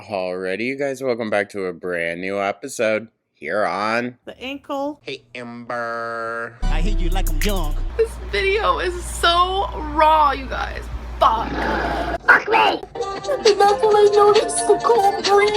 Alrighty, you guys, welcome back to a brand new episode here on The ankle. Hey Amber. I hate you like I'm young. This video is so raw, you guys. Fuck. Fuck me! That's when I noticed the cold breeze.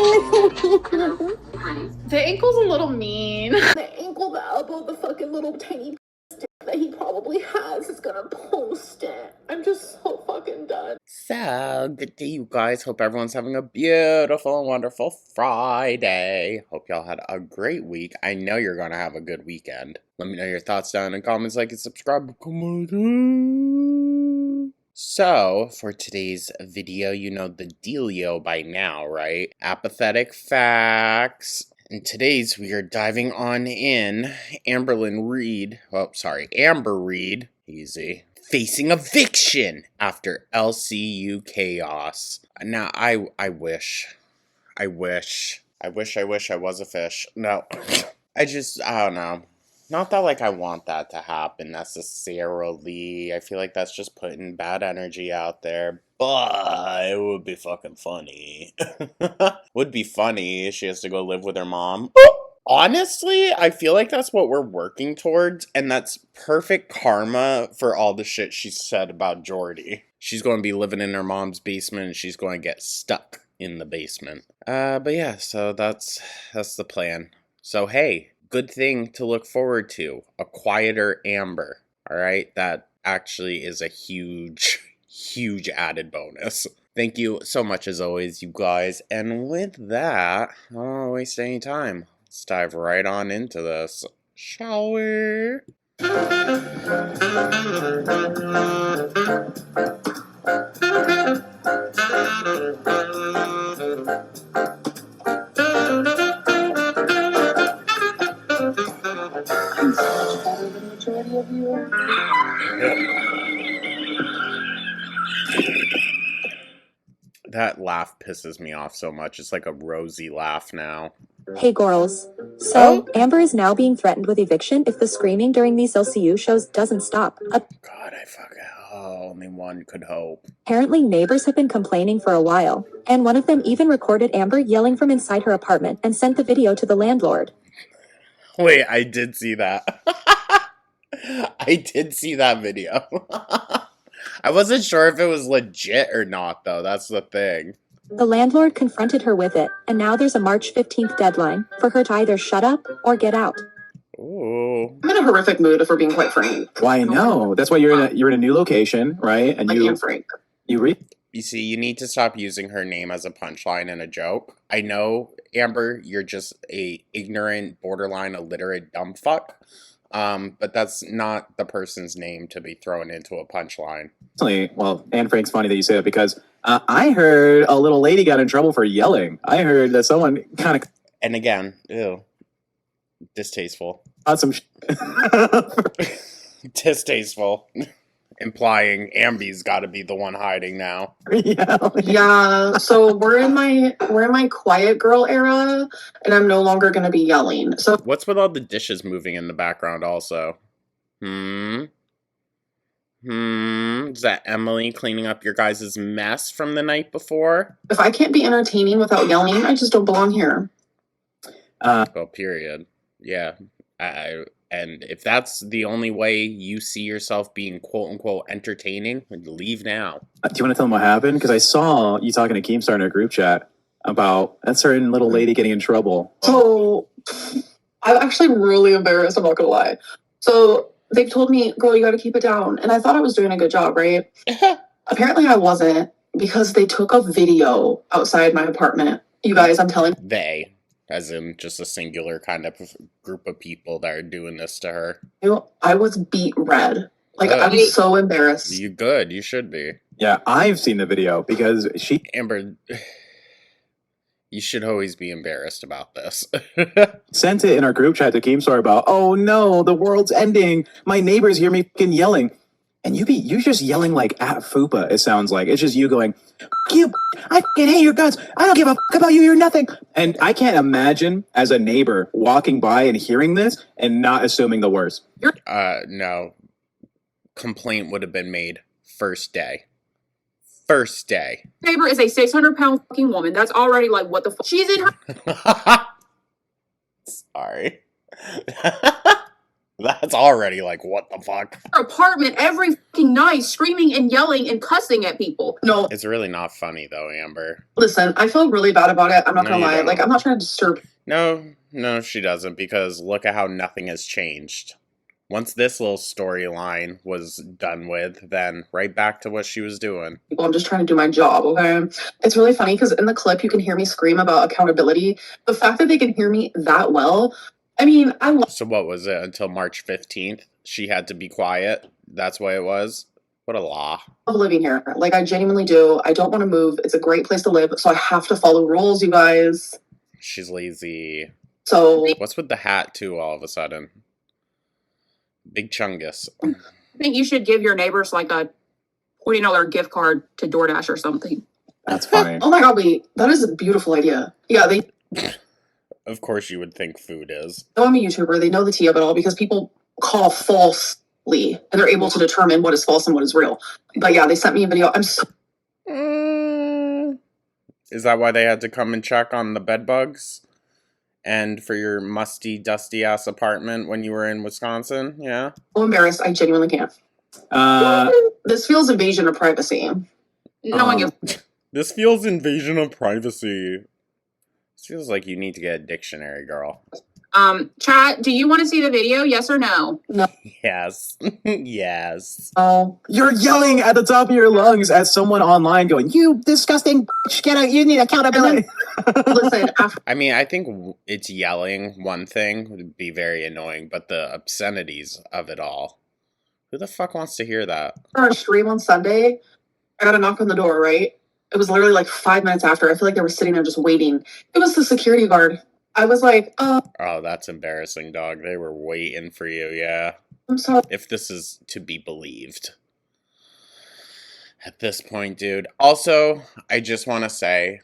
The ankle's a little mean. The ankle, the elbow, the fucking little tiny stick that he probably has is gonna post it. I'm just so fucking done. So, good day, you guys. Hope everyone's having a beautiful and wonderful Friday. Hope y'all had a great week. I know you're gonna have a good weekend. Let me know your thoughts down in the comments, like and subscribe. Come on. So, for today's video, you know the dealio by now, right? Apathetic facts. And today's we are diving on in Amber Reed, easy, facing eviction after LCU chaos. Now, I wish I was a fish. No, I don't know. Not that, I want that to happen necessarily. I feel like that's just putting bad energy out there. But it would be fucking funny. Would be funny if she has to go live with her mom. Honestly, I feel like that's what we're working towards. And that's perfect karma for all the shit she said about Jordy. She's going to be living in her mom's basement and she's going to get stuck in the basement. But yeah, so that's the plan. So hey, good thing to look forward to. A quieter Amber. Alright? That actually is a huge added bonus. Thank you so much as always, you guys. And with that, I don't want to waste any time. Let's dive right on into this. Shall we? That laugh pisses me off so much. It's like a rosy laugh now. Hey girls. So, Amber is now being threatened with eviction if the screaming during these LCU shows doesn't stop. God, only one could hope. Apparently neighbors have been complaining for a while, and one of them even recorded Amber yelling from inside her apartment and sent the video to the landlord. Wait, I did see that. I did see that video. I wasn't sure if it was legit or not, though. That's the thing. The landlord confronted her with it, and now there's a March 15th deadline for her to either shut up or get out. Ooh. I'm in a horrific mood, if we're being quite frank. Why, no. That's why you're in a new location, right? And I am frank. You see, you need to stop using her name as a punchline and a joke. I know, Amber, you're just a ignorant, borderline illiterate dumb fuck. But that's not the person's name to be thrown into a punchline. Well, Anne Frank's funny that you say that because I heard a little lady got in trouble for yelling. I heard that someone kind of... And again, ew. Distasteful. On some Distasteful. Implying Amby's got to be the one hiding now. Yeah. So we're in my quiet girl era, and I'm no longer going to be yelling. So what's with all the dishes moving in the background? Also, is that Emily cleaning up your guys' mess from the night before? If I can't be entertaining without yelling, I just don't belong here. Well, period. Yeah. And if that's the only way you see yourself being quote-unquote entertaining, leave now. Do you want to tell them what happened? Because I saw you talking to Keemstar in a group chat about that certain little lady getting in trouble. So I'm actually really embarrassed, I'm not going to lie. So they've told me, girl, you got to keep it down. And I thought I was doing a good job, right? Apparently I wasn't, because they took a video outside my apartment. You guys, I'm telling you. They. As in just a singular kind of group of people that are doing this to her. I was beat red. I was so embarrassed. You good. You should be. Yeah, I've seen the video because Amber, you should always be embarrassed about this. Sent it in our group chat to Keemstar about, oh no, the world's ending. My neighbors hear me fucking yelling. And you're just yelling like at Fupa, it sounds like. It's just you going, you, I fucking hate your guts. I don't give a fuck about you. You're nothing. And I can't imagine as a neighbor walking by and hearing this and not assuming the worst. No. Complaint would have been made first day. first day. Neighbor is a 600-pound fucking woman. That's already like, what the fuck? She's in her Sorry. That's already like, what the fuck? apartment every fucking night, screaming and yelling and cussing at people. No, It's really not funny though, Amber. listen, I feel really bad about it. I'm not No, gonna you lie. don't. Like, I'm not trying to disturb. No, she doesn't, because look at how nothing has changed. Once this little storyline was done with, then right back to what she was doing. People. I'm just trying to do my job, okay? It's really funny because in the clip you can hear me scream about accountability. The fact that they can hear me that well, I mean, I love So what was it, until March 15th? She had to be quiet? That's why it was? What a law. living here. Like, I genuinely do. I don't want to move. It's a great place to live, so I have to follow rules, you guys. She's lazy. So What's with the hat, too, all of a sudden? Big Chungus. I think you should give your neighbors like a $20 gift card to DoorDash or something. That's funny. Oh my god, wait. That is a beautiful idea. Yeah, they Of course you would think food is. know I'm a YouTuber. They know the tea of it all because people call falsely and they're able to determine what is false and what is real. But yeah, they sent me a video. I'm so Is that why they had to come and check on the bed bugs? And for your musty, dusty-ass apartment when you were in Wisconsin? Yeah? embarrassed. I genuinely can't. This feels invasion of privacy. No one gives. This feels invasion of privacy. This feels like you need to get a dictionary, girl. Chat, do you want to see the video? Yes or no? No. Yes. Yes. Oh. You're yelling at the top of your lungs at someone online going, "You disgusting bitch, get out, you need accountability." Listen, after I mean, I think it's yelling, one thing, would be very annoying, but the obscenities of it all. Who the fuck wants to hear that? our stream on Sunday, I got a knock on the door, right? It was literally like 5 minutes after. I feel like they were sitting there just waiting. It was the security guard. I was like, Oh, that's embarrassing, dog. They were waiting for you, yeah. I'm sorry. If this is to be believed. At this point, dude. Also, I just want to say,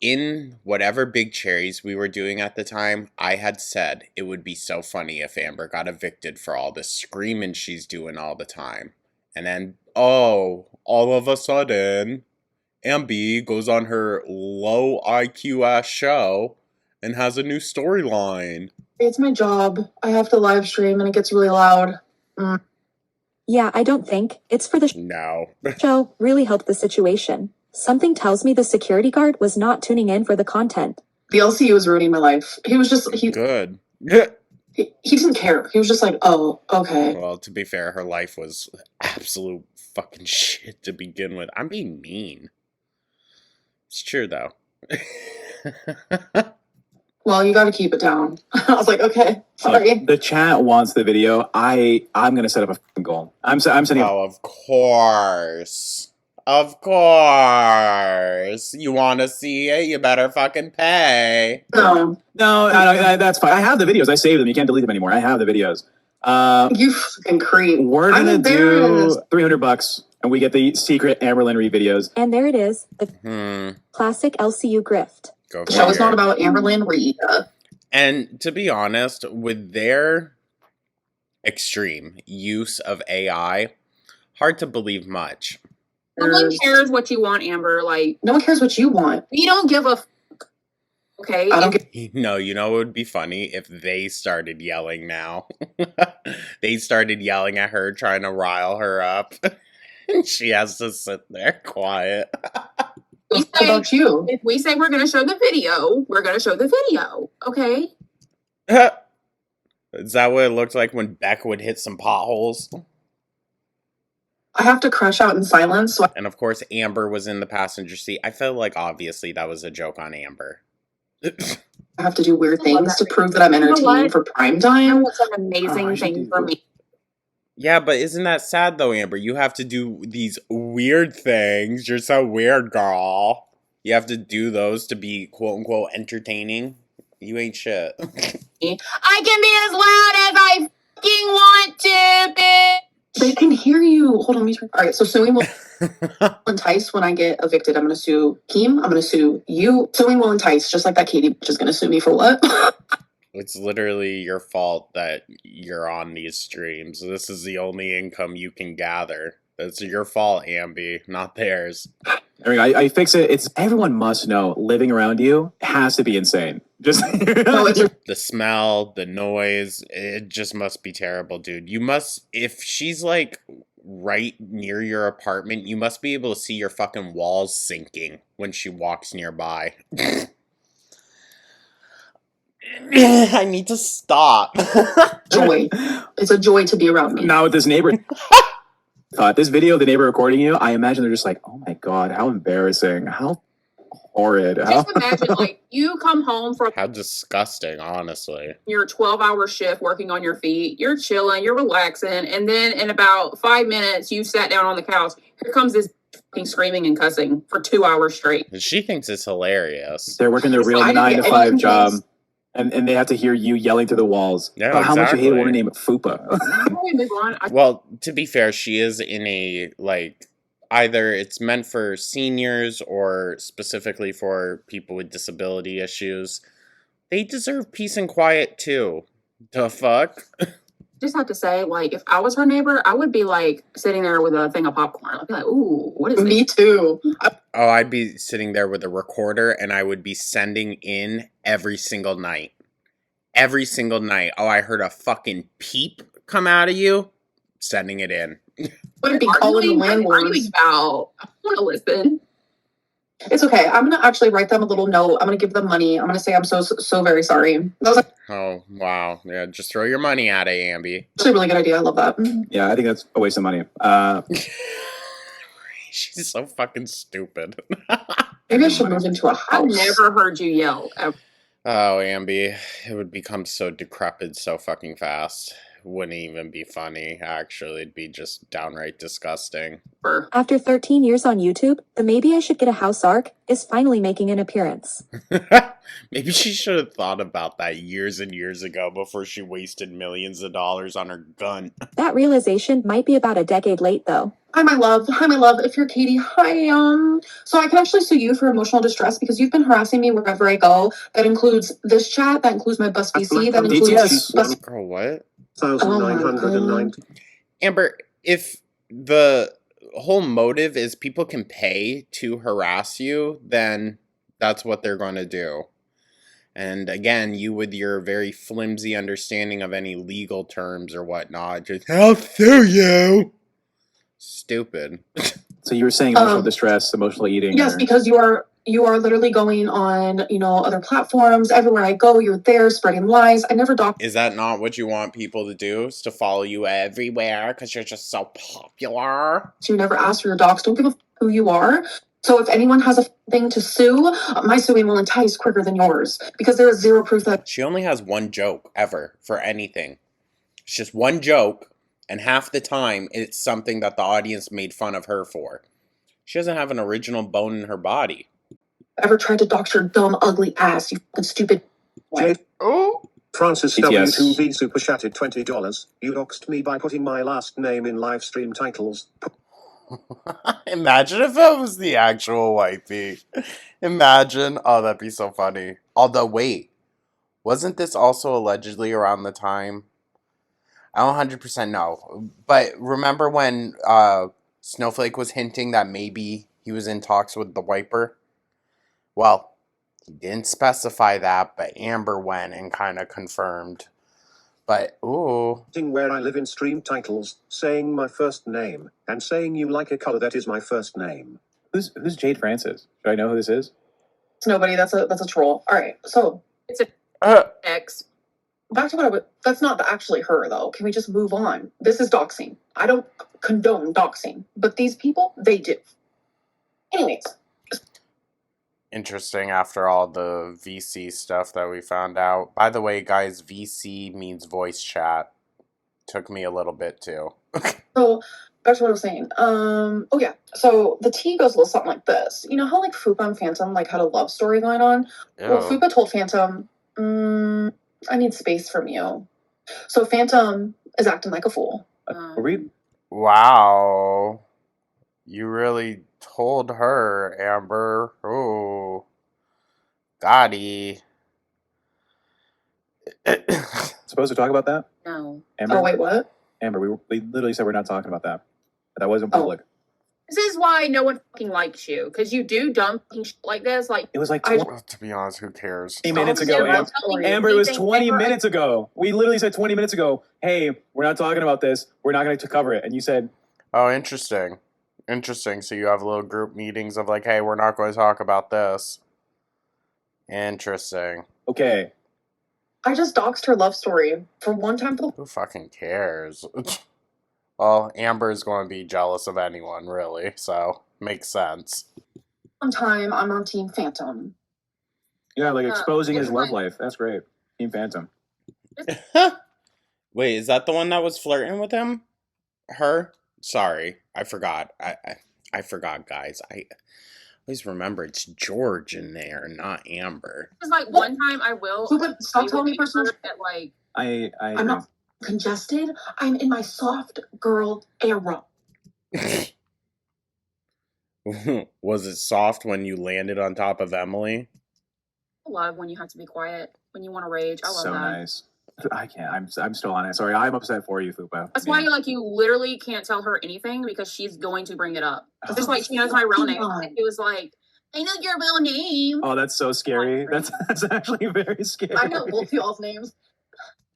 in whatever Big Cherries we were doing at the time, I had said it would be so funny if Amber got evicted for all this screaming she's doing all the time. And then, all of a sudden, Ambi goes on her low IQ ass show and has a new storyline. It's my job. I have to live stream and it gets really loud. Yeah, I don't think it's for the No. show really helped the situation. Something tells me the security guard was not tuning in for the content. The LCU was ruining my life. He was just, he Good. didn't care. He was just like, oh, okay. Well, to be fair, her life was absolute fucking shit to begin with. I'm being mean. It's true, though. Well, you got to keep it down. I was like, okay, sorry. The chat wants the video. I'm gonna set up a fucking goal. I'm setting up. Oh, of course. Of course. You want to see it? You better fucking pay. No, No, that's fine. I have the videos. I saved them. You can't delete them anymore. I have the videos. you fucking creep. We're I'm gonna do embarrassed. $300, and we get the secret Amberlyn Reed videos. And there it is, the classic LCU grift. Go The show is not figure. about Amberlyn Reed. And to be honest, with their extreme use of AI, hard to believe much. No one cares what you want, Amber. Like, no one cares what you want. We don't give a fuck. Okay? I don't get. No, you know what would be funny if they started yelling now. They started yelling at her, trying to rile her up, and she has to sit there quiet. What about you? If we say we're going to show the video, we're going to show the video. Okay? Is that what it looked like when Beck would hit some potholes? I have to crash out in silence. So And of course, Amber was in the passenger seat. I felt like obviously that was a joke on Amber. I have to do weird things to prove that I'm entertaining for prime time. That's an amazing thing for me. Yeah, but isn't that sad though, Amber? You have to do these weird things. You're so weird, girl. You have to do those to be quote unquote entertaining. You ain't shit. I can be as loud as I fucking want to, bitch. They can hear you. Hold on, let me turn. All right, so suing will entice when I get evicted. I'm going to sue Keem. I'm going to sue you. Suing will entice, just like that Katie bitch is going to sue me for what? It's literally your fault that you're on these streams. This is the only income you can gather. That's your fault, Ambi, not theirs. I mean, I fix it. It's everyone must know living around you has to be insane. Just No, it's The smell, the noise, it just must be terrible, dude. You must, if she's like right near your apartment, you must be able to see your fucking walls sinking when she walks nearby. I need to stop. joy. It's a joy to be around me. now with this neighbor. This video of the neighbor recording you, I imagine they're just like, oh my god, how embarrassing, how horrid. Just imagine, like, you come home from How disgusting, honestly. your 12-hour shift working on your feet, you're chilling, you're relaxing, and then in about 5 minutes, you sat down on the couch. Here comes this fucking screaming and cussing for 2 hours straight. And she thinks it's hilarious. They're working their real I didn't 9 to get 5 any job, complaints. and they have to hear you yelling through the walls Yeah, about how much you hate a exactly. woman named Fupa. Before we move on, Well, to be fair, she is in a, like, either it's meant for seniors or specifically for people with disability issues. They deserve peace and quiet, too. The fuck? just have to say, like, if I was her neighbor, I would be like sitting there with a thing of popcorn. I'd be like, ooh, what is Me this? too. Oh, I'd be sitting there with a recorder and I would be sending in every single night. Every single night. Oh, I heard a fucking peep come out of you. Sending it in. Wouldn't be What are calling the you arguing landlords. about? I want to listen. It's okay. I'm gonna actually write them a little note. I'm gonna give them money. I'm gonna say I'm so very sorry. That was Oh, wow. Yeah, just throw your money at it, Ambi. actually a really good idea. I love that. Yeah, I think that's a waste of money. She's so fucking stupid. Maybe I should move into a I've house. never heard you yell. Ever. Oh, Ambi, it would become so decrepit so fucking fast. It wouldn't even be funny, actually. It'd be just downright disgusting. After 13 years on YouTube, the Maybe I Should Get a House arc is finally making an appearance. Maybe she should have thought about that years and years ago before she wasted millions of dollars on her gun. That realization might be about a decade late, though. Hi, my love. Hi, my love. If you're Katie, hi. So I can actually sue you for emotional distress because you've been harassing me wherever I go. That includes this chat. That includes my bus VC. That includes DTS. bus. Girl, what? 1,990. Amber, if the whole motive is people can pay to harass you, then that's what they're going to do. And again, you with your very flimsy understanding of any legal terms or whatnot, just, I'll sue you! Stupid. So you were saying emotional distress, emotional eating. Yes, or- because you are literally going on, other platforms. Everywhere I go, you're there spreading lies. I never dox. Is that not what you want people to do? Is to follow you everywhere because you're just so popular? You never ask for your docs. Don't give a who you are. So if anyone has a thing to sue, my suing will entice quicker than yours because there is zero proof that She only has one joke ever for anything. It's just one joke, and half the time it's something that the audience made fun of her for. She doesn't have an original bone in her body. ever tried to dox your dumb, ugly ass. You fucking stupid. Jade Oh. Francis BTS. W2V super chatted $20. You doxed me by putting my last name in live stream titles. Imagine if that was the actual wifey. Imagine. Oh, that'd be so funny. Although, wait. Wasn't this also allegedly around the time? I don't 100% know. But remember when Snowflake was hinting that maybe he was in talks with the wiper? Well, he didn't specify that, but Amber went and kind of confirmed. But, ooh. Where I live in stream titles, saying my first name, and saying you like a color that is my first name. Who's Jade Francis? Do I know who this is? It's nobody. That's a troll. All right. So It's a X. back to what I would. That's not actually her though. Can we just move on? This is doxing. I don't condone doxing, but these people, they do. Anyways, Interesting after all the VC stuff that we found out. By the way, guys, VC means voice chat. Took me a little bit too. so back to what I was saying. Oh yeah. So the tea goes a little something like this. You know how like Fupa and Phantom like had a love story going on? Well, Ew. Fupa told Phantom, I need space from you. So Phantom is acting like a fool. Were we? Wow. You really told her, Amber. Ooh. Gotti. Supposed to talk about that? No. Amber? Oh wait, what? Amber, we literally said we're not talking about that. But that wasn't Oh. public. This is why no one fucking likes you, because you do dumb fucking shit like this. Like, It was like I- 20 To be honest, who cares? minutes Stop ago, saying Amber. that story. Amber, it was Anything 20 ever- minutes ago. We literally said 20 minutes ago, hey, we're not talking about this. We're not going to cover it. And you said, Oh, interesting. Interesting. So you have little group meetings of like, hey, we're not going to talk about this. Interesting. okay. I just doxed her love story for one time for the Who fucking cares? Well, Amber is going to be jealous of anyone, really. So, makes sense. one time. I'm on Team Phantom. Yeah, like exposing his it's love like- life. That's great. Team Phantom. Wait, is that the one that was flirting with him? Her? Sorry, I forgot. I forgot, guys. I always remember it's George in there, not Amber. it's like one time I will. So, but stop telling me personal. That, like, I I'm agree. not congested. I'm in my soft girl era. Was it soft when you landed on top of Emily? I love when you have to be quiet, when you want to rage. I love So that. nice. I can't. I'm still on it. Sorry, I'm upset for you, Fupa. That's why you literally can't tell her anything because she's going to bring it up. It's just like she knows my real name. It was like, I know your real name. Oh, that's so scary. That's actually very scary. I know both y'all's names.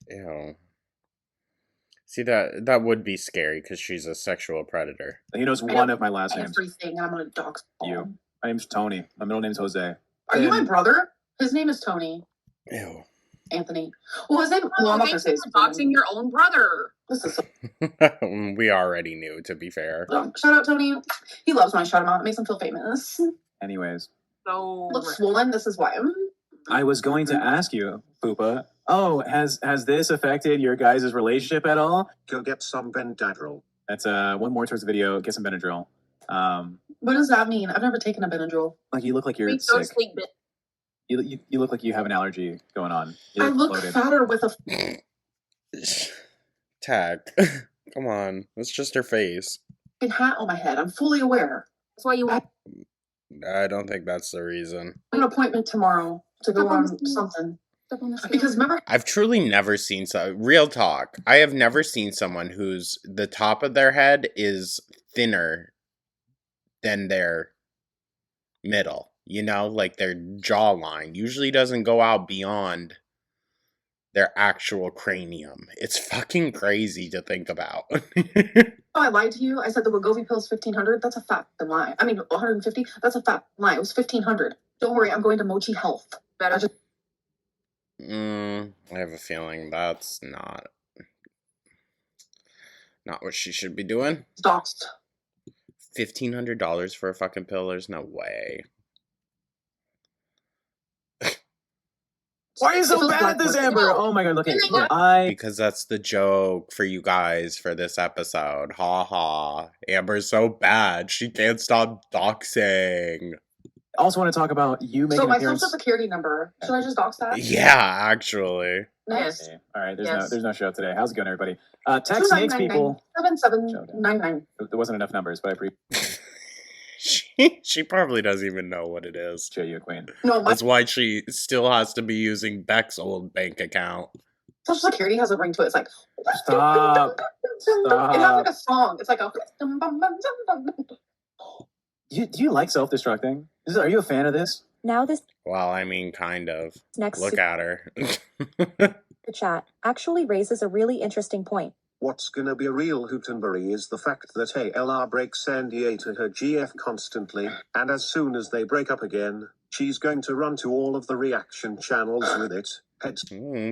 Ew. See, that would be scary because she's a sexual predator. He knows one of my last names. Everything. I'm gonna dox You. My name's Tony. My middle name's Jose. Are you my And- brother? His name is Tony. Ew. Anthony. Well, his name. Well, I'm not gonna say his Doxing your own brother. This is so We already knew, to be fair. dumb. Shout out Tony. He loves when I shout him out. It makes him feel famous. Anyways, So Looks swollen. This is why. I was going to ask you, Fupa. Oh, has this affected your guys' relationship at all? Go get some Benadryl. That's one more towards the video. Get some Benadryl. What does that mean? I've never taken a Benadryl. Like you look like you're we go to sick. sleep, bitch. You look like you have an allergy going on. You I look bloated. fatter with a Tag. Come on. It's just her face. fucking hat on my head. I'm fully aware. That's why you want. I don't think that's the reason. I have an appointment tomorrow to go Step on on the scale. something. Step on the scale. Because remember, I've truly never seen real talk. I have never seen someone whose the top of their head is thinner than their middle. You know, like their jawline usually doesn't go out beyond their actual cranium. It's fucking crazy to think about. I lied to you. I said the Wegovy pill is 1,500. That's a fat lie. I mean, 150. That's a fat lie. It was 1,500. Don't worry, I'm going to Mochi Health. better. I have a feeling that's not what she should be doing. Doxed. $1,500 for a fucking pill? There's no way. Why are you so Feels bad like at this, work. Amber? Oh my god, look at You know what? Because that's the joke for you guys for this episode. Ha ha. Amber's so bad. She can't stop doxing. also want to talk about you making So an my appearance. social security number. Should I just dox that? Yeah, actually. Next. Yes. Okay, all right, Yes. there's no show today. How's it going, everybody? Text Snakes people. 7799. There wasn't enough numbers, but I appreciate She probably doesn't even know what it is. you, a queen. No, my That's why she still has to be using Beck's old bank account. social security has a ring to it. It's like Stop. It has like a song. It's like a Do you like self-destructing? Are you a fan of this? Now this Well, I mean, kind of. next Look at her. super chat actually raises a really interesting point. What's gonna be a real hootenberry is the fact that ALR breaks NDA to her GF constantly, and as soon as they break up again, she's going to run to all of the reaction channels with it. Head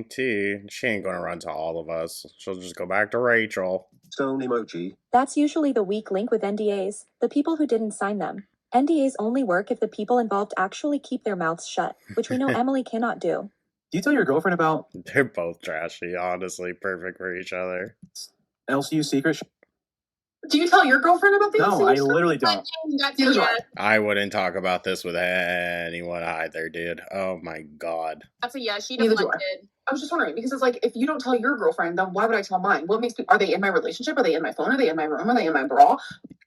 T. She ain't gonna run to all of us. She'll just go back to Rachel. stone emoji. That's usually the weak link with NDAs, the people who didn't sign them. NDAs only work if the people involved actually keep their mouths shut, which we know Emily cannot do. Do you tell your girlfriend about They're both trashy, honestly. Perfect for each other. LCU secret? Do you tell your girlfriend about the No, LCU I stuff? literally don't. That's Neither do yes. I wouldn't talk about this with anyone either, dude. Oh my god. That's a yes. She Neither do I. deflected. I was just wondering because it's like if you don't tell your girlfriend, then why would I tell mine? What makes me? Are they in my relationship? Are they in my phone? Are they in my room? Are they in my bra?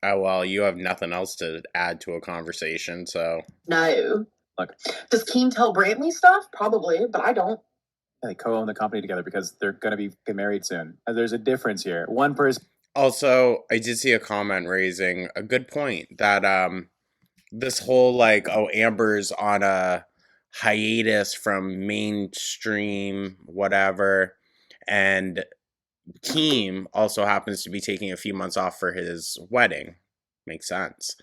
Oh, well, you have nothing else to add to a conversation, so. No. Look. Does Keen tell Brantley stuff? Probably, but I don't. They co-own the company together because they're going to be married soon. And there's a difference here. One person Also, I did see a comment raising a good point that this whole like, oh, Amber's on a hiatus from mainstream whatever, and Keem also happens to be taking a few months off for his wedding. Makes sense.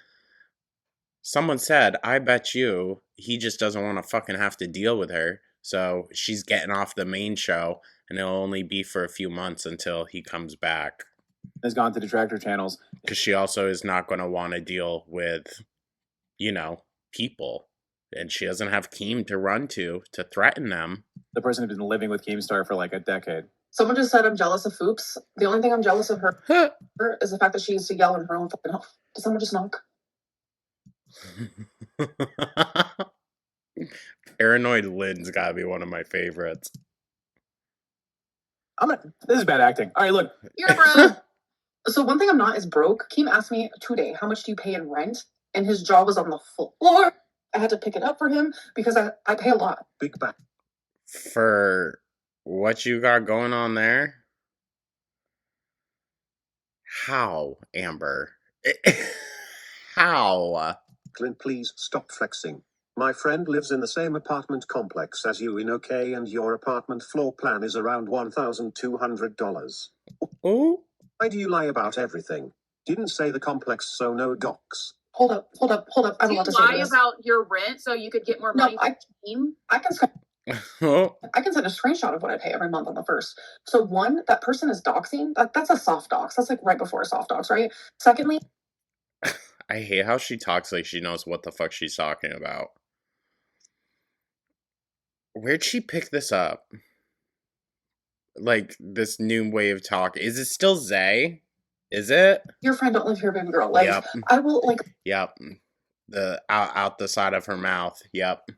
Someone said, I bet you he just doesn't want to fucking have to deal with her. So she's getting off the main show, and it'll only be for a few months until he comes back. Has gone to detractor channels. Because she also is not going to want to deal with, you know, people. And she doesn't have Keem to run to threaten them. The person who's been living with Keemstar for like a decade. Someone just said I'm jealous of Foops. The only thing I'm jealous of her is the fact that she used to yell in her own fucking house. Did someone just knock? Paranoid Lynn's gotta be one of my favorites. This is bad acting. All right, look. You're broke. So one thing I'm not is broke. Keem asked me today, how much do you pay in rent? And his jaw was on the floor. I had to pick it up for him because I pay a lot. Big back. For what you got going on there? How, Amber? How? Clint, please stop flexing. My friend lives in the same apartment complex as you in OK, and your apartment floor plan is around $1,200. Oh? Why do you lie about everything? Didn't say the complex, so no docs. Hold up. I Do don't you want to say lie this. about your rent so you could get more money from Keem? I can send a screenshot of what I pay every month on the first. So one, that person is doxing. That's a soft dox. That's like right before a soft dox, right? Secondly, I hate how she talks like she knows what the fuck she's talking about. Where'd she pick this up? Like, this new way of talking. Is it still Zay? Is it? your friend don't live here, baby girl. Like, Yep. I will, like... Yep. The out the side of her mouth. Yep.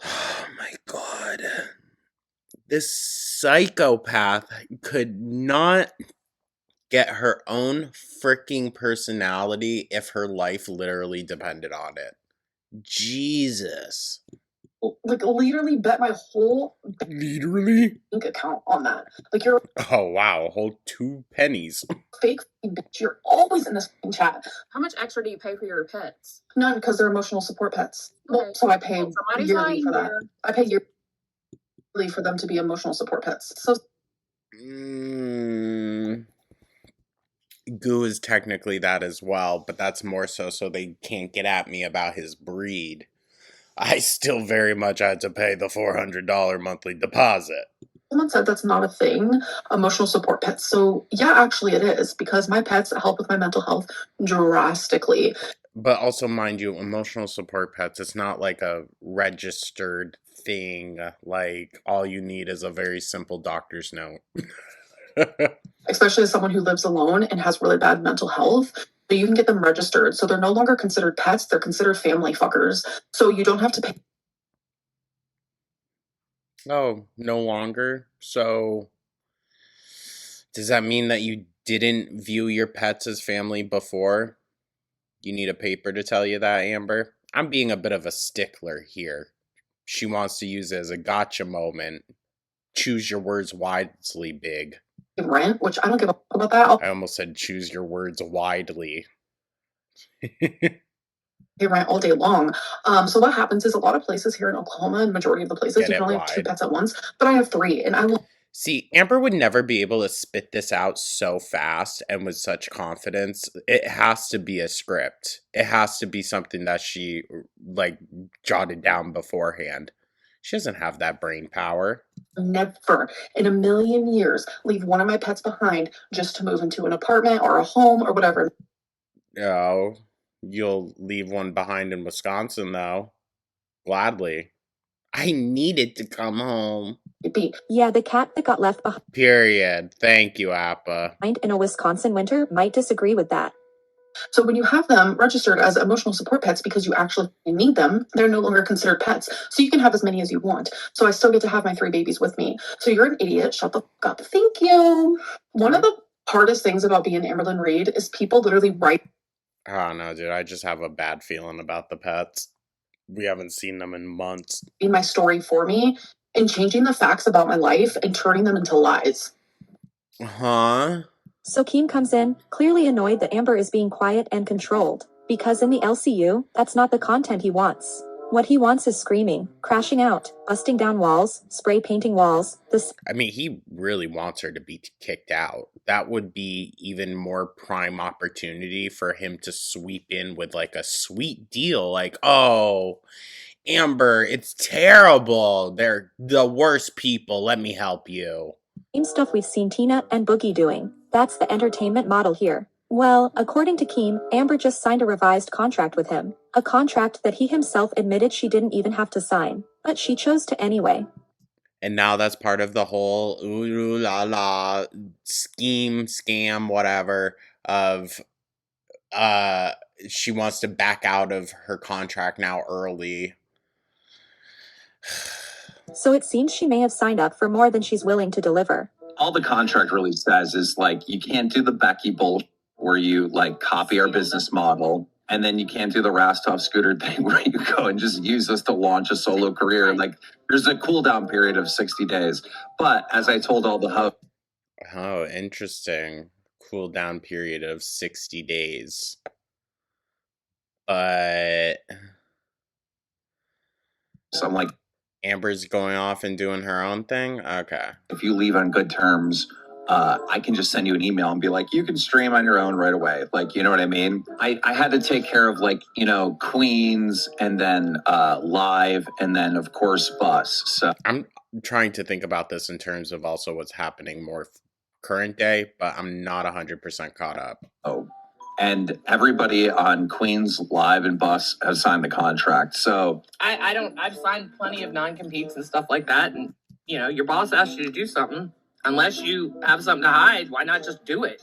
Oh my god. This psychopath could not get her own freaking personality if her life literally depended on it. Jesus. Like, literally bet my whole Literally? bank account on that. Like, you're Oh, wow. A whole 2 pennies. a fake bitch. You're always in this fucking chat. How much extra do you pay for your pets? None, because they're emotional support pets. Okay. Well, so I pay Well, somebody's yearly lying for that. here. I pay yearly for them to be emotional support pets. So Goo is technically that as well, but that's more so they can't get at me about his breed. I still very much had to pay the $400 monthly deposit. someone said that's not a thing, emotional support pets. So yeah, actually it is, because my pets help with my mental health drastically. But also, mind you, emotional support pets, it's not like a registered thing. Like, all you need is a very simple doctor's note. Especially as someone who lives alone and has really bad mental health. So you can get them registered. So they're no longer considered pets, they're considered family fuckers. So you don't have to pay. Oh, no longer? So, does that mean that you didn't view your pets as family before? You need a paper to tell you that, Amber? I'm being a bit of a stickler here. She wants to use it as a gotcha moment. Choose your words wisely, big. Rent, which I don't give a fuck about that. I almost said choose your words widely. Pay rent all day long. So what happens is a lot of places here in Oklahoma, and majority of the places, Get you it can only have 2 wide. pets at once. But I have 3, and I will. See, Amber would never be able to spit this out so fast and with such confidence. It has to be a script. It has to be something that she, like, jotted down beforehand. She doesn't have that brain power. Never in a million years leave one of my pets behind just to move into an apartment or a home or whatever. Oh, you'll leave one behind in Wisconsin, though. Gladly. I needed to come home. Yeah, the cat that got left Period. Thank you, Appa. behind in a Wisconsin winter might disagree with that. So when you have them registered as emotional support pets because you actually need them, they're no longer considered pets. So you can have as many as you want. So I still get to have my 3 babies with me. So you're an idiot. Shut the fuck up. Thank you. One of the hardest things about being Amberlyn Reed is people literally write. Oh, no, dude. I just have a bad feeling about the pets. We haven't seen them in months. My story for me and changing the facts about my life and turning them into lies. Huh? So Keem comes in, clearly annoyed that Amber is being quiet and controlled, because in the LCU, that's not the content he wants. What he wants is screaming, crashing out, busting down walls, spray painting walls. I mean, he really wants her to be kicked out. That would be even more prime opportunity for him to sweep in with like a sweet deal. Like, oh, Amber, it's terrible. They're the worst people. Let me help you. Same stuff we've seen Tina and Boogie doing. That's the entertainment model here. Well, according to Keem, Amber just signed a revised contract with him. A contract that he himself admitted she didn't even have to sign. But she chose to anyway. And now that's part of the whole ooh la la scheme, scam, whatever, of she wants to back out of her contract now early. So it seems she may have signed up for more than she's willing to deliver. All the contract really says is like, you can't do the Becky bullshit where you like copy our business model, and then you can't do the Rastov scooter thing where you go and just use this to launch a solo career. Like, there's a cool down period of 60 days. But as I told all the hosts, oh, interesting. Cool down period of 60 days. But so I'm like, Amber's going off and doing her own thing? Okay. if you leave on good terms, I can just send you an email and be like, you can stream on your own right away. Like, you know what I mean? I had to take care of like, you know, Queens and then Live and then of course Bus. So I'm trying to think about this in terms of also what's happening more current day, but I'm not 100% caught up. Oh, and everybody on Queens, Live, and Bus has signed the contract. So I've signed plenty of non-competes and stuff like that. And, you know, your boss asks you to do something. Unless you have something to hide, why not just do it?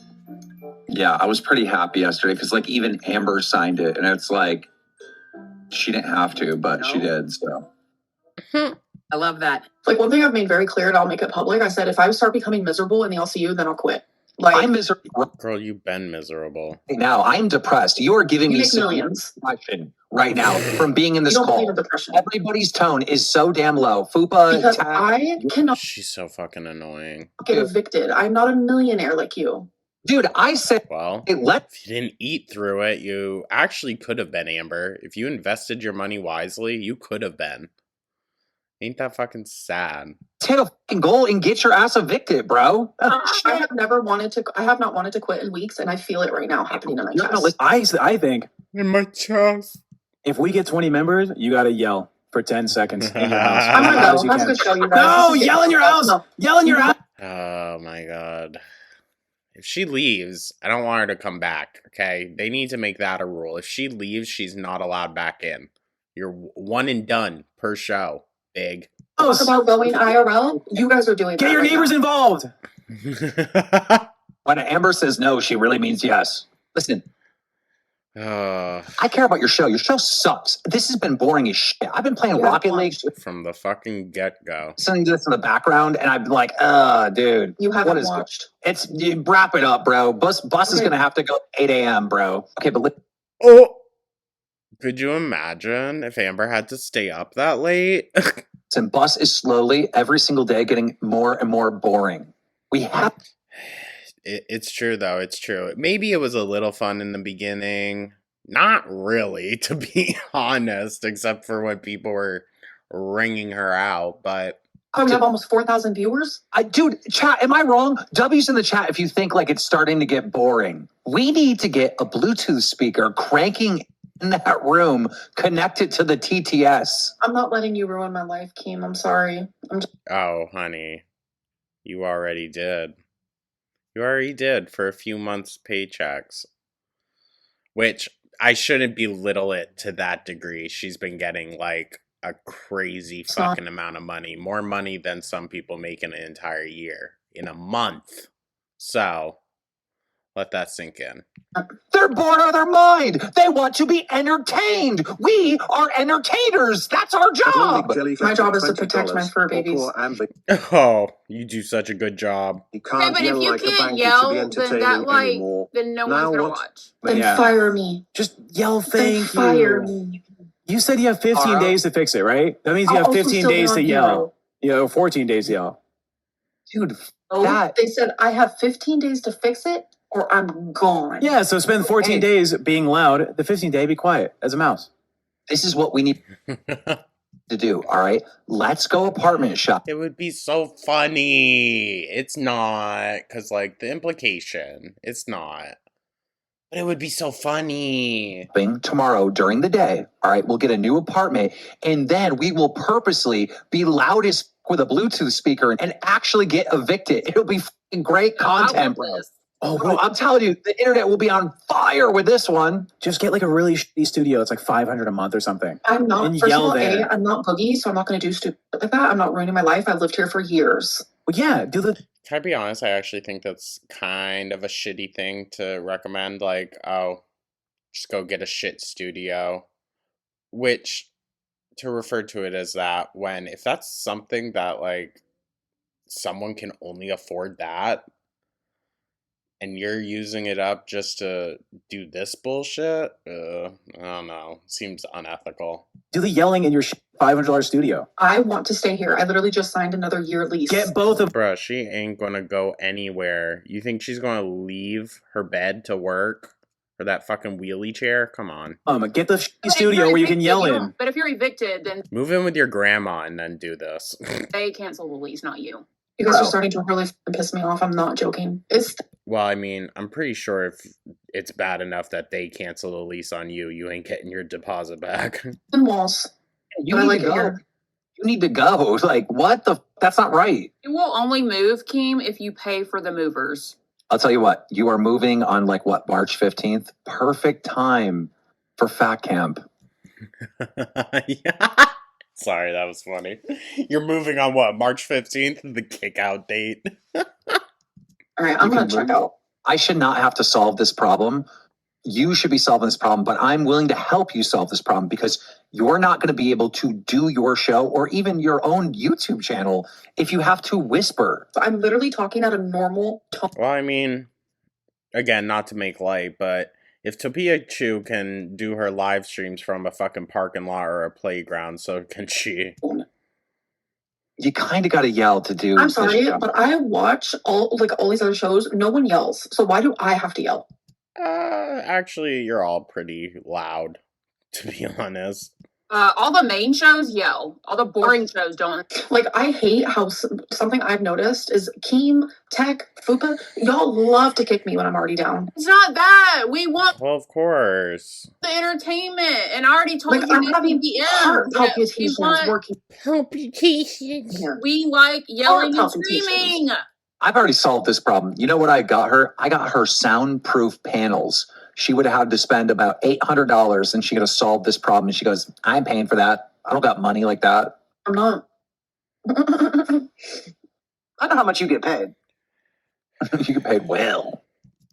yeah, I was pretty happy yesterday because like even Amber signed it, and it's like she didn't have to, but she did. So I love that. Like, one thing I've made very clear, and I'll make it public, I said if I start becoming miserable in the LCU, then I'll quit. Like, I'm miserable Girl, you've been miserable. right now. I'm depressed. You are giving you me make millions. depression right now from being in You this don't believe call. in depression. Everybody's tone is so damn low. Fupa, Because Tag, I cannot She's so fucking annoying. get evicted. I'm not a millionaire like you. dude, I said, Well, hey, let if you didn't eat through it, you actually could have been, Amber. If you invested your money wisely, you could have been. Ain't that fucking sad? hit a fucking goal and get your ass evicted, bro. I have never wanted to. I have not wanted to quit in weeks, and I feel it right now happening in my No, chest. I think In my chest. if we get 20 members, you gotta yell for 10 seconds in your house. I'm gonna As loud go. as you Have a can. good show, you guys. No, This is yell in your house. No. Yell in your house. Oh my god. If she leaves, I don't want her to come back, okay? They need to make that a rule. If she leaves, she's not allowed back in. You're one and done per show, Big. Talk about going IRL. You guys are doing Get that your right neighbors now. involved. When Amber says no, she really means yes. Listen, I care about your show. Your show sucks. This has been boring as shit. I've been playing Yeah. Rocket League, From the fucking get-go. listening to this in the background, and I've been like, dude. You haven't what is watched. It's you wrap it up, bro. Bus is Okay. gonna have to go 8 a.m., bro. Okay, but Oh! Could you imagine if Amber had to stay up that late? listen, Bus is slowly every single day getting more and more boring. We have It's true, though. It's true. Maybe it was a little fun in the beginning. Not really, to be honest, except for when people were ringing her out. But Oh, we have almost 4,000 viewers. dude, chat, am I wrong? W's in the chat if you think like it's starting to get boring. We need to get a Bluetooth speaker cranking in that room, connected to the TTS. I'm not letting you ruin my life, Keem. I'm sorry. I'm just oh, honey, you already did. You already did for a few months' paychecks. Which I shouldn't belittle it to that degree. She's been getting like a crazy fucking amount of money. More money than some people make in an entire year. In a month. So, let that sink in. They're bored out of their mind. They want to be entertained. We are entertainers. That's our job. My job is to protect my fur babies. Oh, you do such a good job. You Okay, can't but if yell you like a can't banker yell, to be then entertaining that like anymore. then no Now one's gonna what? watch. then Yeah. fire me. Just yell Then thank fire you. me. You said you have 15 Alright. days to fix it, right? That means you I'll have also 15 still be days on to Hero. yell. 14 days to yell. Dude, That- They said I have 15 days to fix it or I'm gone. Yeah, so spend 14 days being loud. The 15th day, be quiet as a mouse. This is what we need to do, all right? Let's go apartment shop. It would be so funny. It's not, because, like, the implication, it's not. But it would be so funny. Tomorrow during the day, all right? We'll get a new apartment, and then we will purposely be loudest with a Bluetooth speaker and actually get evicted. It'll be fucking great content, bro. Oh, bro, I'm telling you, the internet will be on fire with this one. Just get like a really shitty studio. It's like $500 a month or something. I'm not, And first of yell all, there. I'm not Boogie, so I'm not going to do stupid like that. I'm not ruining my life. I've lived here for years. Well, yeah, do the... Can I be honest? I actually think that's kind of a shitty thing to recommend. Like, oh, just go get a shit studio. Which, to refer to it as that, when, if that's something that, like, someone can only afford that, and you're using it up just to do this bullshit, I don't know. Seems unethical. Do the yelling in your $500 studio. I want to stay here. I literally just signed another year lease. Get both of... Bruh, she ain't gonna go anywhere. You think she's gonna leave her bed to work? Or that fucking wheelie chair? Come on. Get the studio where you can yell in. But if you're evicted, then Move in with your grandma and then do this. they cancel the lease, not you. You guys are starting to really piss me off. I'm not joking. It's Well, I mean, I'm pretty sure if it's bad enough that they cancel the lease on you, you ain't getting your deposit back. thin walls. You But I need like to it go. here. You need to go. Like, what the? That's not right. You will only move, Keem, if you pay for the movers. I'll tell you what. You are moving on like what, March 15th? Perfect time for fat camp. Yeah. Sorry, that was funny. You're moving on what, March 15th? The kick out date? All right, I'm going to check out. I should not have to solve this problem. You should be solving this problem, but I'm willing to help you solve this problem because you're not going to be able to do your show or even your own YouTube channel if you have to whisper. I'm literally talking at a normal tone. Well, I mean, again, not to make light, but if Topia Chu can do her live streams from a fucking parking lot or a playground, so can she. You kind of got to yell to do. I'm this sorry, show. but I watch all these other shows. No one yells. So why do I have to yell? Actually, you're all pretty loud, to be honest. All the main shows yell. All the boring shows don't. Like, I hate how something I've noticed is Keem, Tech, Fupa, y'all love to kick me when I'm already down. It's not that. We want Well, of course. the entertainment. And I already told Like, you I'm this having in the heart end. that we palpitations want- working. Palpitations. Yeah. We like yelling and palpitations. screaming. I've already solved this problem. You know what I got her? I got her soundproof panels. She would have had to spend about $800 and she could have solved this problem. And she goes, I'm paying for that. I don't got money like that. I'm not. I know how much you get paid. You get paid well.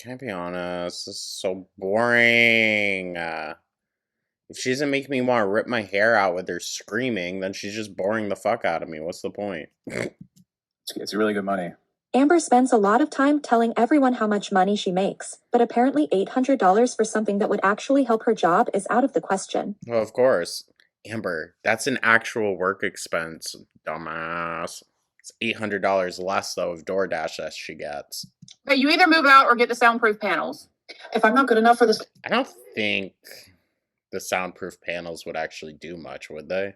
Can I be honest? This is so boring. If she doesn't make me want to rip my hair out with her screaming, then she's just boring the fuck out of me. What's the point? It's really good money. Amber spends a lot of time telling everyone how much money she makes, but apparently $800 for something that would actually help her job is out of the question. Well, of course. Amber, that's an actual work expense, dumbass. It's $800 less, though, of DoorDash that she gets. Okay, you either move out or get the soundproof panels. If I'm not good enough for this, I don't think the soundproof panels would actually do much, would they?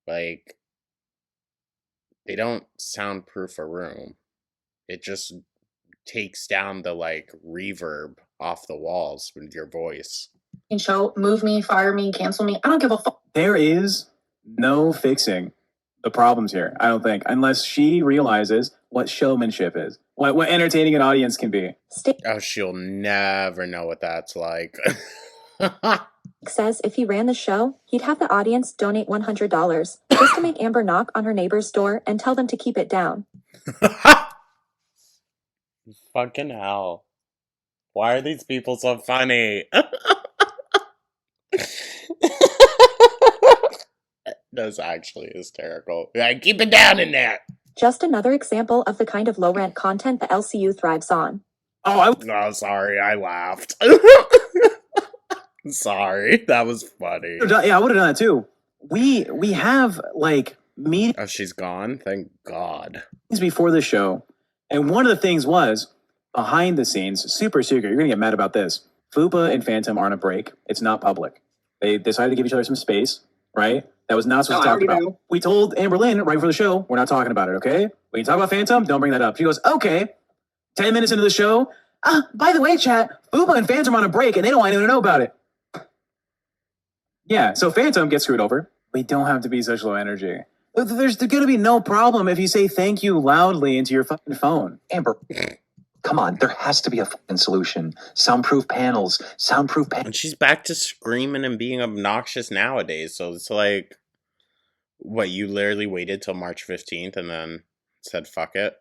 Like, they don't soundproof a room. It just takes down the, like, reverb off the walls with your voice. show, move me, fire me, cancel me. I don't give a fuck. There is no fixing the problems here, I don't think, unless she realizes what showmanship is, what entertaining an audience can be. Oh, she'll never know what that's like. Says if he ran the show, he'd have the audience donate $100 just to make Amber knock on her neighbor's door and tell them to keep it down. Fucking hell. Why are these people so funny? That's actually hysterical. Yeah, keep it down in there. Just another example of the kind of low-rent content the LCU thrives on. Oh, sorry, I laughed. Sorry, that was funny. Yeah, I would have done that too. We have like meetings Oh, she's gone? Thank God. before the show. And one of the things was, behind the scenes, super secret, you're going to get mad about this. Fupa and Phantom are on a break. It's not public. They decided to give each other some space, right? That was not supposed to talk about. Know. We told Amber Lynn right before the show, we're not talking about it, okay? When you talk about Phantom, don't bring that up. She goes, okay. 10 minutes into the show, by the way, chat, Fupa and Phantom are on a break and they don't want anyone to know about it. Yeah, so Phantom gets screwed over. We don't have to be such low energy. There's going to be no problem if you say thank you loudly into your fucking phone. Amber, come on, there has to be a fucking solution. Soundproof panels. And she's back to screaming and being obnoxious nowadays. So it's like, what, you literally waited till March 15th and then said fuck it?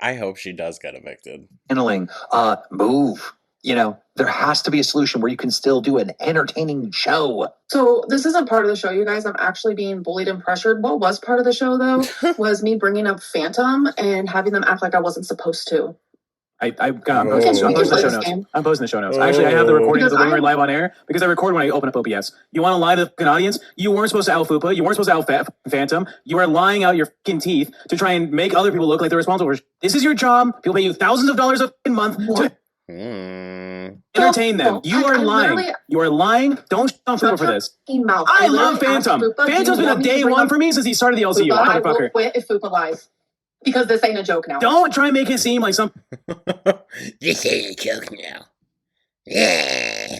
I hope she does get evicted. Paneling, move. You know, there has to be a solution where you can still do an entertaining show. So this isn't part of the show, you guys. I'm actually being bullied and pressured. What was part of the show, though, was me bringing up Phantom and having them act like I wasn't supposed to. I'm posting the show notes. Actually, I have the recording of the when we're live on air because I record when I open up OBS. You want to lie to the fucking audience? You weren't supposed to out Fupa. You weren't supposed to out Phantom. You are lying out your fucking teeth to try and make other people look like they're responsible for. This is your job. People pay you thousands of dollars a month to entertain them. You are lying. You are lying. Don't shut on Fupa for this. I love Phantom. Phantom's been a day one for me since he started the LCU. I will quit if Fupa lies. Because this ain't a joke now. Don't try and make it seem like some. This ain't a joke now. Yeah.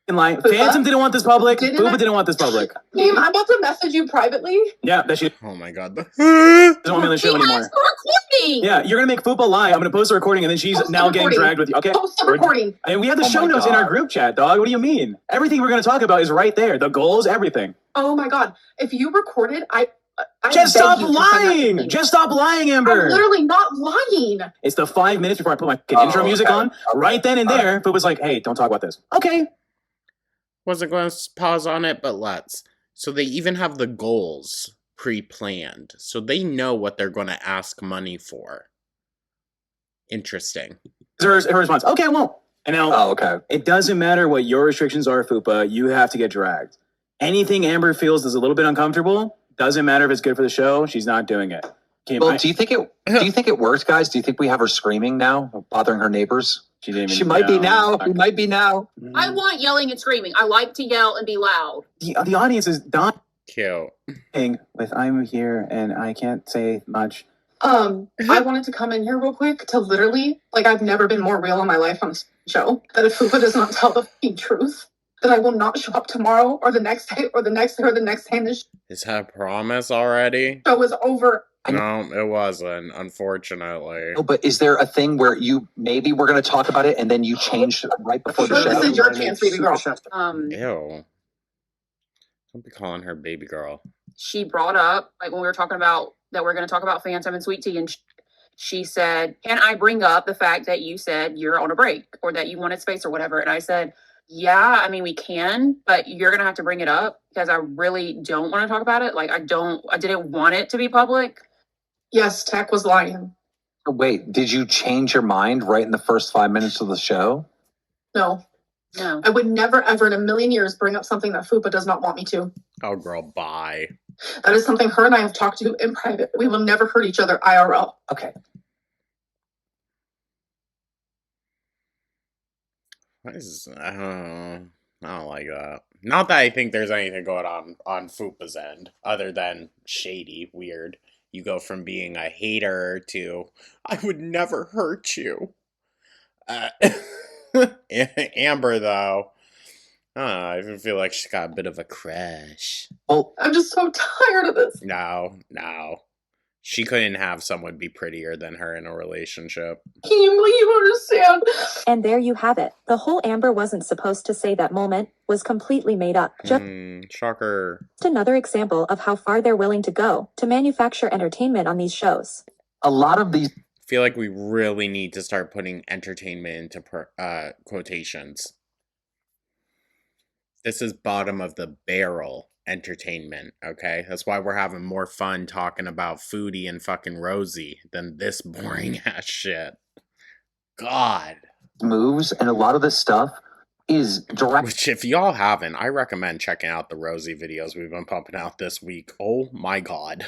Like, Phantom didn't want this public. Fupa didn't want this public. I'm about to message you privately. Yeah, that shit. Oh my God. Doesn't want me on the show anymore. Recording. Yeah, you're gonna make Fupa lie. I'm gonna post the recording, and then she's now getting dragged with you. Okay. Post the recording. And we have the show notes in our group chat, dog. What do you mean? Everything we're gonna talk about is right there. The goals, everything. Oh my God! If you recorded, I just stop lying. Just stop lying, Amber. I'm literally not lying. It's the 5 minutes before I put my intro music on. Right then and there, Fupa's like, "Hey, don't talk about this." Okay. Wasn't going to pause on it, but let's. So they even have the goals pre-planned. So they know what they're going to ask money for. Interesting. Her response, okay, I won't. And now, it doesn't matter what your restrictions are, Fupa, you have to get dragged. Anything Amber feels is a little bit uncomfortable, doesn't matter if it's good for the show, she's not doing it. Well, do you think it works, guys? Do you think we have her screaming now, bothering her neighbors? She might be now. She might be now. I want yelling and screaming. I like to yell and be loud. The audience is dying. Cute. With I'm here and I can't say much. I wanted to come in here real quick to literally, like, I've never been more real in my life on a show. That if Fupa does not tell the fucking truth, that I will not show up tomorrow or the next day or the next day or the next day. And this Is that a promise already? show is over. No, it wasn't, unfortunately. No, but is there a thing where maybe we're going to talk about it and then you change right before the show? This is your chance, baby girl. Ew. Don't be calling her baby girl. She brought up, like, when we were talking about that we're going to talk about Phantom and Sweet Tea, and she said, can I bring up the fact that you said you're on a break or that you wanted space or whatever? And I said, yeah, I mean, we can, but you're going to have to bring it up because I really don't want to talk about it. Like, I didn't want it to be public. Yes, Tech was lying. Wait, did you change your mind right in the first 5 minutes of the show? No. I would never, ever in a million years bring up something that Fupa does not want me to. Oh, girl, bye. That is something her and I have talked to in private. We will never hurt each other IRL. Okay. What is, I don't like that. Not that I think there's anything going on Fupa's end, other than shady, weird. You go from being a hater to, I would never hurt you. Amber, though, I feel like she's got a bit of a crush. Well, I'm just so tired of this. No. She couldn't have someone be prettier than her in a relationship. Can you understand? And there you have it. The whole Amber wasn't supposed to say that moment was completely made up. Just Shocker. another example of how far they're willing to go to manufacture entertainment on these shows. A lot of these... I feel like we really need to start putting entertainment into quotations. This is bottom of the barrel entertainment, okay? That's why we're having more fun talking about Foodie and fucking Rosie than this boring ass shit. God. Moves and a lot of this stuff is directly Which, if y'all haven't, I recommend checking out the Rosie videos we've been pumping out this week. Oh my god.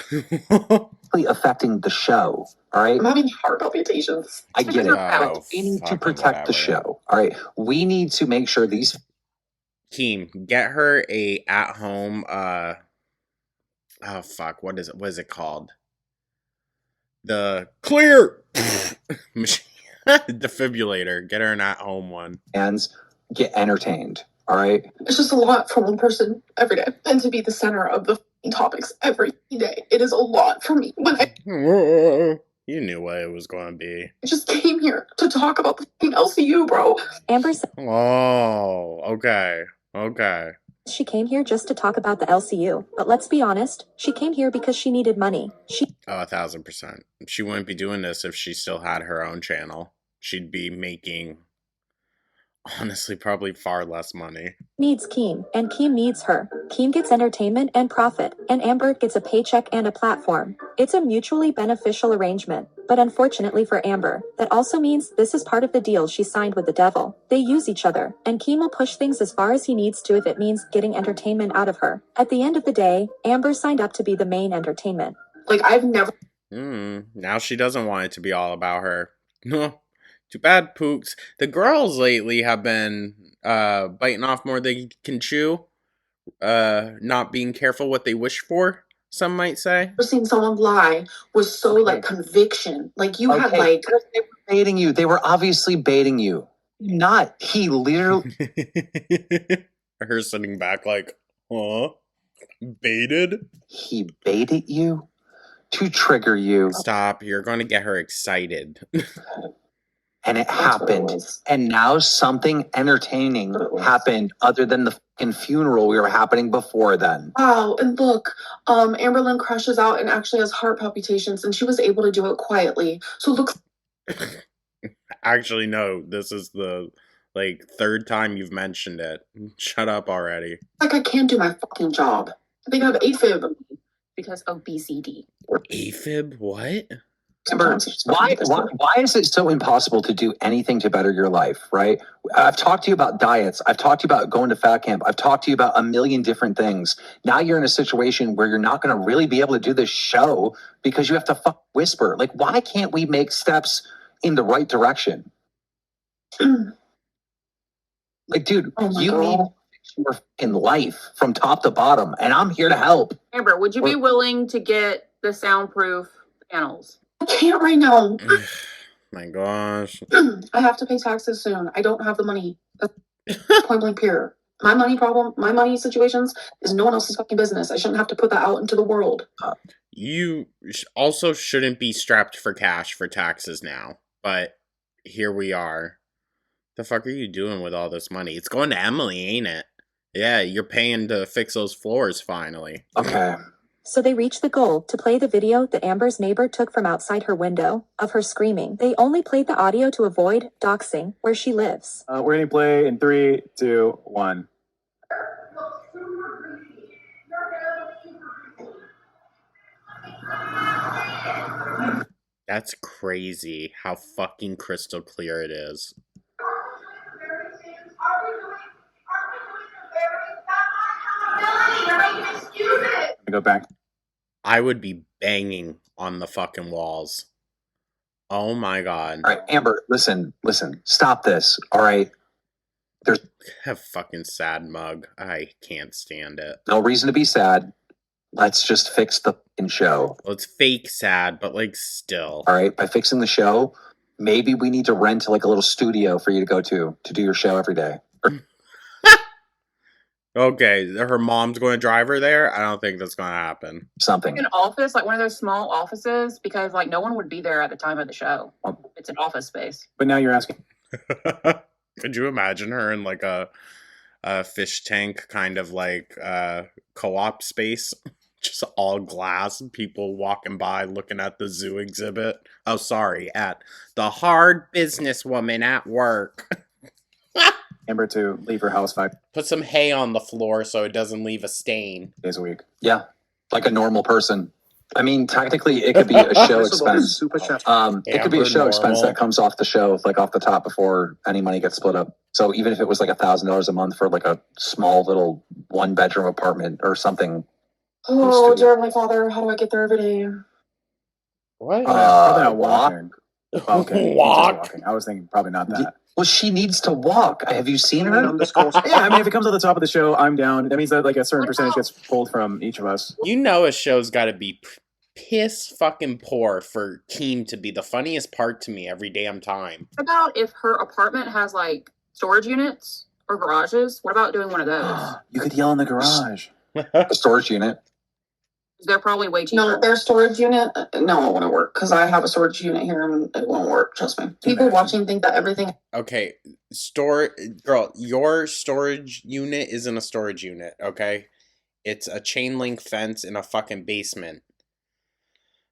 affecting the show. All right. I'm having heart palpitations. I get it. Oh, We need to fucking protect the whatever. show. All right. We need to make sure these. Keem, get her a at-home, oh fuck, what is it called? The clear machine defibrillator. Get her an at-home one. Fans get entertained. All right. It's just a lot for one person every day. And to be the center of the topics every day. It is a lot for me. When I You knew what it was going to be. just came here to talk about the LCU, bro. Amber said Oh, okay. Okay. she came here just to talk about the LCU, but let's be honest, she came here because she needed money. She Oh, 1,000%. She wouldn't be doing this if she still had her own channel. She'd be making, honestly, probably far less money. needs Keem, and Keem needs her. Keem gets entertainment and profit, and Amber gets a paycheck and a platform. It's a mutually beneficial arrangement, but unfortunately for Amber, that also means this is part of the deal she signed with the devil. They use each other, and Keem will push things as far as he needs to if it means getting entertainment out of her. At the end of the day, Amber signed up to be the main entertainment. Like, I've never Now she doesn't want it to be all about her. Too bad, Pooks. The girls lately have been biting off more than they can chew. Not being careful what they wish for, some might say. seen someone lie was so like conviction. Like you had like They were baiting you. They were obviously baiting you. Not. He literally. Her sitting back like, huh? Baited? He baited you to trigger you. Stop, you're going to get her excited. And it happened. And now something entertaining happened other than the fucking funeral we were happening before then. wow, and look, Amberlynn crashes out and actually has heart palpitations, and she was able to do it quietly. So it looks Actually, no, this is the, third time you've mentioned it. Shut up already. like I can't do my fucking job. I think I have AFib. Because obesity. AFib? What? Amber, why is it so impossible to do anything to better your life, right? I've talked to you about diets. I've talked to you about going to fat camp. I've talked to you about a million different things. Now you're in a situation where you're not going to really be able to do this show because you have to whisper. Like, why can't we make steps in the right direction? Like, dude, you need your in life from top to bottom, and I'm here to help. Amber, would you be willing to get the soundproof panels? I can't right now. My gosh. I have to pay taxes soon. I don't have the money. That's point blank period. My money problem, my money situations is no one else's fucking business. I shouldn't have to put that out into the world. You also shouldn't be strapped for cash for taxes now, but here we are. The fuck are you doing with all this money? It's going to Emily, ain't it? Yeah, you're paying to fix those floors finally. Okay. So they reached the goal to play the video that Amber's neighbor took from outside her window of her screaming. They only played the audio to avoid doxing where she lives. We're going to play in 3, 2, 1. That's crazy how fucking crystal clear it is. Go back. I would be banging on the fucking walls. Oh my god. All right, Amber, listen, stop this. All right. There's a fucking sad mug. I can't stand it. no reason to be sad. Let's just fix the fucking show. Well, it's fake sad, but still. All right, by fixing the show, maybe we need to rent a little studio for you to go to do your show every day. Okay, her mom's going to drive her there? I don't think that's going to happen. Something. An office, like one of those small offices, because no one would be there at the time of the show. It's an office space. But now you're asking. Could you imagine her in a fish tank kind of co-op space? Just all glass, people walking by looking at the zoo exhibit. Oh, sorry, at the hard businesswoman at work. Amber to leave her house 5 Put some hay on the floor so it doesn't leave a stain. days a week. Yeah, like a normal person. I mean, technically, it could be a show expense. Super chat. It could be a Amber show expense normal. that comes off the show, like off the top before any money gets split up. So even if it was like $1,000 a month for like a small little 1-bedroom apartment or something. Oh, dear my father, how do I get there every day? What? Probably not Walk. walking. Okay, Walk. walking. I was thinking probably not that. Well, she needs to walk. Have you seen her? Yeah, I mean, if it comes at the top of the show, I'm down. That means that like a certain percentage gets pulled from each of us. You know a show's got to be piss fucking poor for Keem to be the funniest part to me every damn time. What about if her apartment has like storage units or garages? What about doing one of those? You could yell in the garage. A storage unit. They're probably way cheaper. No, their storage unit. No, it wouldn't work because I have a storage unit here and it won't work. Trust me. People watching think that everything. Okay, girl, your storage unit isn't a storage unit, okay? It's a chain link fence in a fucking basement.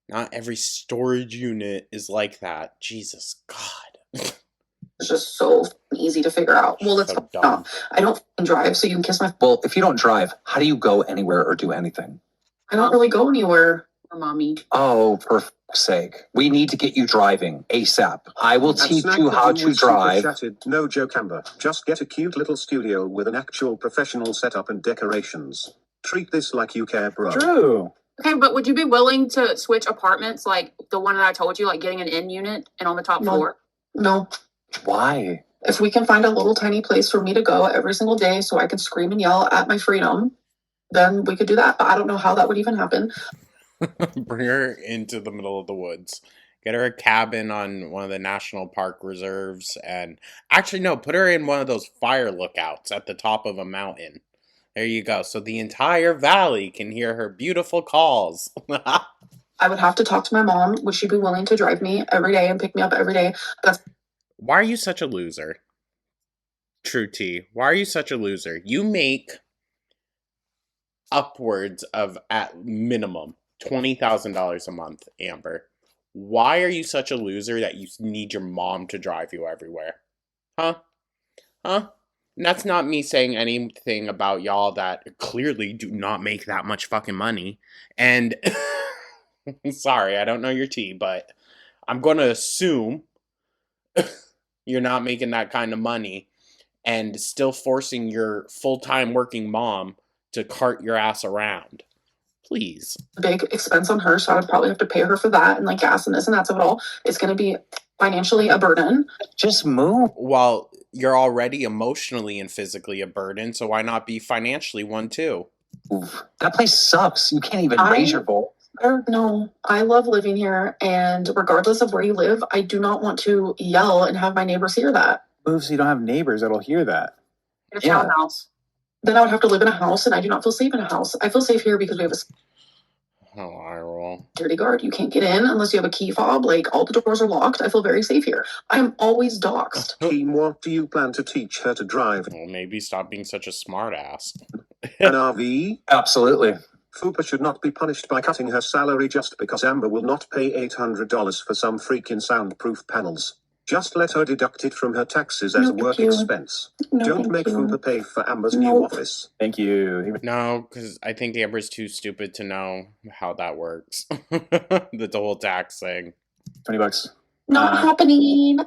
Not every storage unit is like that. Jesus God. It's just so easy to figure out. Well, it's So dumb. I don't drive, so you can kiss my. Well, if you don't drive, how do you go anywhere or do anything? I don't really go anywhere. For mommy. Oh, for fuck's sake. We need to get you driving ASAP. I will teach you how to drive. No joke, Amber. Just get a cute little studio with an actual professional setup and decorations. Treat this like you care, bro. True. Okay, but would you be willing to switch apartments like the one that I told you, like getting an in unit and on the top No. floor? No. Why? If we can find a little tiny place for me to go every single day so I could scream and yell at my freedom, then we could do that. But I don't know how that would even happen. Bring her into the middle of the woods. Get her a cabin on one of the national park reserves. And actually, no, put her in one of those fire lookouts at the top of a mountain. There you go. So the entire valley can hear her beautiful calls. I would have to talk to my mom. Would she be willing to drive me every day and pick me up every day? That's Why are you such a loser? True T. Why are you such a loser? You make upwards of, at minimum, $20,000 a month, Amber. Why are you such a loser that you need your mom to drive you everywhere? Huh? And that's not me saying anything about y'all that clearly do not make that much fucking money. And sorry, I don't know your tea, but I'm going to assume you're not making that kind of money and still forcing your full-time working mom to cart your ass around. Please. a big expense on her, so I would probably have to pay her for that and like gas and this and that. So it all it's going to be financially a burden. Just move. Well, you're already emotionally and physically a burden, so why not be financially one too? Oof. That place sucks. You can't even raise your bowl. No, I love living here, and regardless of where you live, I do not want to yell and have my neighbors hear that. Move so you don't have neighbors that'll hear that. Get a townhouse. Then I would have to live in a house, and I do not feel safe in a house. I feel safe here because we have a Oh, I roll. security guard. You can't get in unless you have a key fob. Like, all the doors are locked. I feel very safe here. I'm always doxxed. Team, what do you plan to teach her to drive? Well, maybe stop being such a smartass. An RV? Absolutely. Fupa should not be punished by cutting her salary just because Amber will not pay $800 for some freaking soundproof panels. Just let her deduct it from her taxes as No, a work thank you. expense. No, Don't thank make you. Fupa pay for Amber's No. new office. Thank you. No, because I think Amber's too stupid to know how that works. The whole tax thing. $20. Not happening.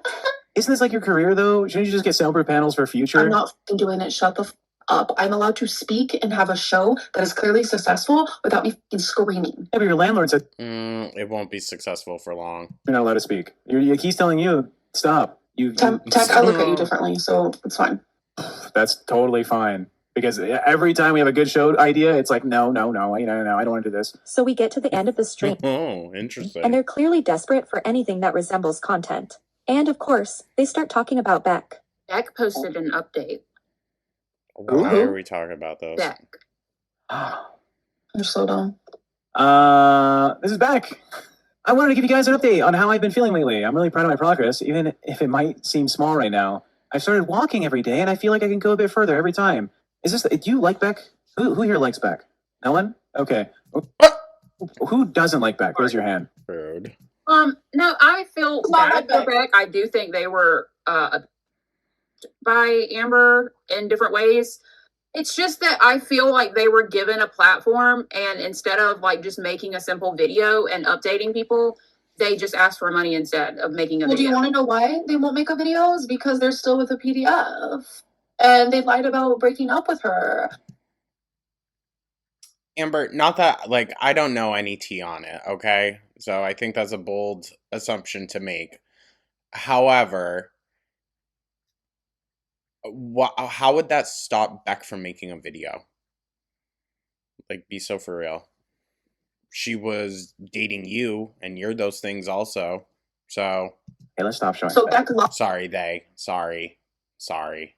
Isn't this like your career though? Shouldn't you just get soundproof panels for future? I'm not f***ing doing it. Shut the f*** up. I'm allowed to speak and have a show that is clearly successful without me f***ing screaming. Yeah, but your landlord said It won't be successful for long. you're not allowed to speak. He's telling you stop. Tech, I look at you differently, so it's fine. That's totally fine. Because every time we have a good show idea, it's like, no, I don't want to do this. So we get to the end of the stream, Oh, interesting. and they're clearly desperate for anything that resembles content. And of course, they start talking about Beck. Beck posted an update. Why are we talking about those? Beck. You're so dumb. This is Beck. I wanted to give you guys an update on how I've been feeling lately. I'm really proud of my progress, even if it might seem small right now. I've started walking every day, and I feel like I can go a bit further every time. Is this? Do you like Beck? Who here likes Beck? Ellen? Okay. Who doesn't like Beck? Raise your hand. Rude. No, I feel bad for Beck. I do think they were by Amber in different ways. It's just that I feel like they were given a platform, and instead of like just making a simple video and updating people, they just asked for money instead of making a Well, do video. you want to know why they won't make a video? Is because they're still with a PDF. And they lied about breaking up with her. Amber, not that, like, I don't know any tea on it, okay? So I think that's a bold assumption to make. However, how would that stop Beck from making a video? Like, be so for real. She was dating you, and you're those things also. So. Hey, let's stop showing. So Beck Sorry, Sorry.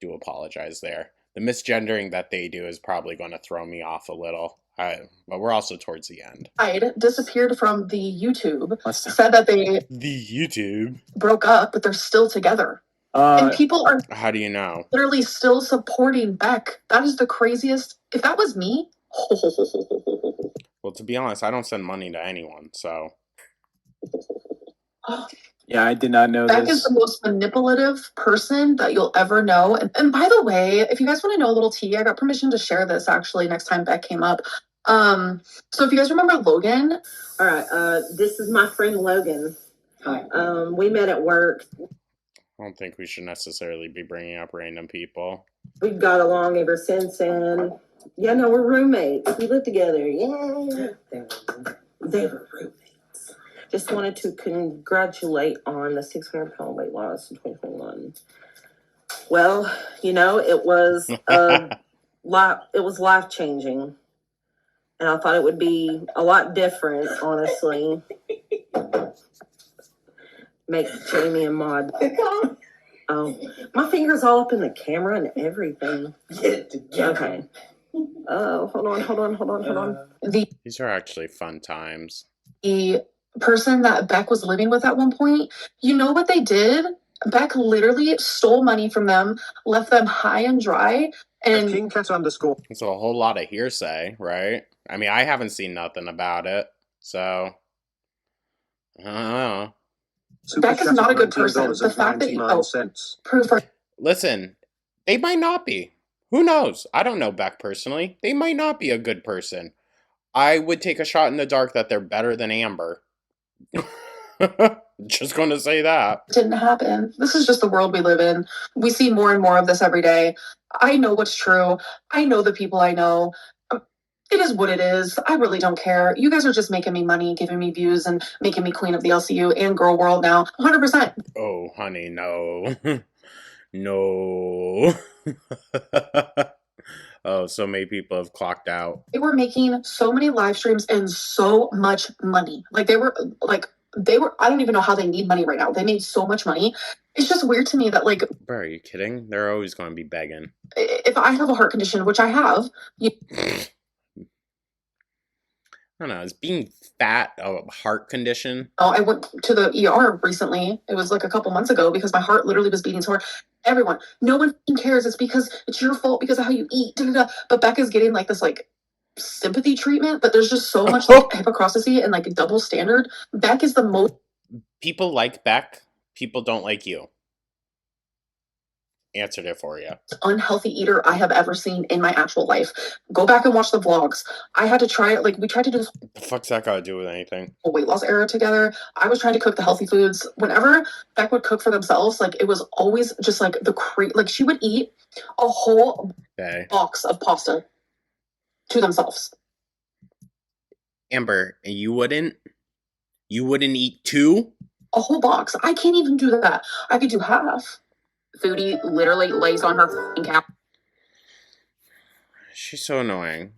Do apologize there. The misgendering that they do is probably going to throw me off a little. But we're also towards the end. disappeared from the YouTube. Said that they The YouTube broke up, but they're still together. And people are How do you know? literally still supporting Beck. That is the craziest. If that was me, Well, to be honest, I don't send money to anyone, so. Yeah, I did not know Beck this. is the most manipulative person that you'll ever know. And by the way, if you guys want to know a little tea, I got permission to share this actually next time Beck came up. So if you guys remember Logan. All right, this is my friend Logan. Hi. We met at work. I don't think we should necessarily be bringing up random people. We've got along ever since, and yeah, no, we're roommates. We live together. Yeah, they were roommates. Just wanted to congratulate on the 600-pound weight loss in 2021. Well, you know, it was life changing, and I thought it would be a lot different, honestly. Make Jamie and Maud. Oh, my finger's all up in the camera and everything. Okay. Oh, hold on. These are actually fun times. The person that Beck was living with at one point, you know what they did? Beck literally stole money from them, left them high and dry, and KingCat_. It's a whole lot of hearsay, right? I mean, I haven't seen nothing about it, so I don't know. Beck is not a good person. The fact that you proof for Listen, they might not be. Who knows? I don't know Beck personally. They might not be a good person. I would take a shot in the dark that they're better than Amber. Just gonna say that. didn't happen. This is just the world we live in. We see more and more of this every day. I know what's true. I know the people I know. It is what it is. I really don't care. You guys are just making me money, giving me views, and making me queen of the LCU and girl world now. 100%. Oh, honey, no. No. Oh, so many people have clocked out. They were making so many live streams and so much money. They were, I don't even know how they need money right now. They made so much money. It's just weird to me that, Bro, are you kidding? They're always going to be begging. if I have a heart condition, which I have, I don't know, is being fat a heart condition? I went to the ER recently. It was like a couple months ago because my heart literally was beating so hard. Everyone, no one cares. It's because it's your fault because of how you eat. But Becca's getting this sympathy treatment, but there's just so much hypocrisy and double standard. Beck is the most. People like Beck. People don't like you. Answered it for you. Unhealthy eater I have ever seen in my actual life. Go back and watch the vlogs. I had to try it. We tried to do this. The fuck's that got to do with anything? A weight loss era together. I was trying to cook the healthy foods. Whenever Beck would cook for themselves, it was always just she would eat a whole box of pasta to themselves. Amber, you wouldn't eat two? A whole box. I can't even do that. I could do half. Foodie literally lays on her couch. She's so annoying.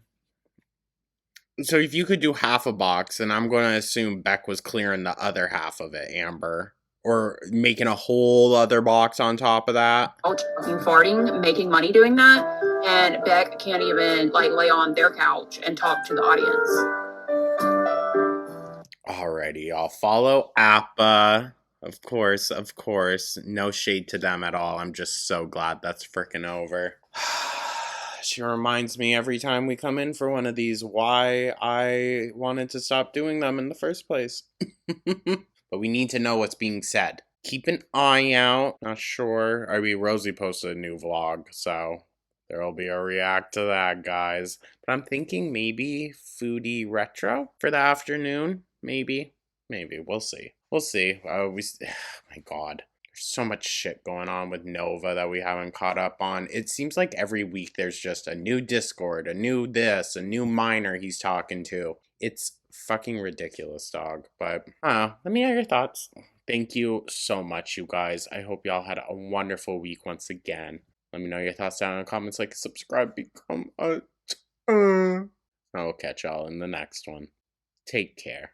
So if you could do half a box, then I'm going to assume Beck was clearing the other half of it, Amber. Or making a whole other box on top of that. Farting, making money doing that. And Beck can't even lay on their couch and talk to the audience. Alrighty, I'll follow Appa. Of course. No shade to them at all. I'm just so glad that's frickin' over. She reminds me every time we come in for one of these why I wanted to stop doing them in the first place. But we need to know what's being said. Keep an eye out. Not sure. Rosie posted a new vlog, so There'll be a react to that, guys. But I'm thinking maybe foodie retro for the afternoon. Maybe. We'll see. We'll see. My God. There's so much shit going on with Nova that we haven't caught up on. It seems like every week there's just a new Discord, a new this, a new miner he's talking to. It's fucking ridiculous, dog. But, let me know your thoughts. Thank you so much, you guys. I hope y'all had a wonderful week once again. Let me know your thoughts down in the comments, like, subscribe, become a... I will catch y'all in the next one. Take care.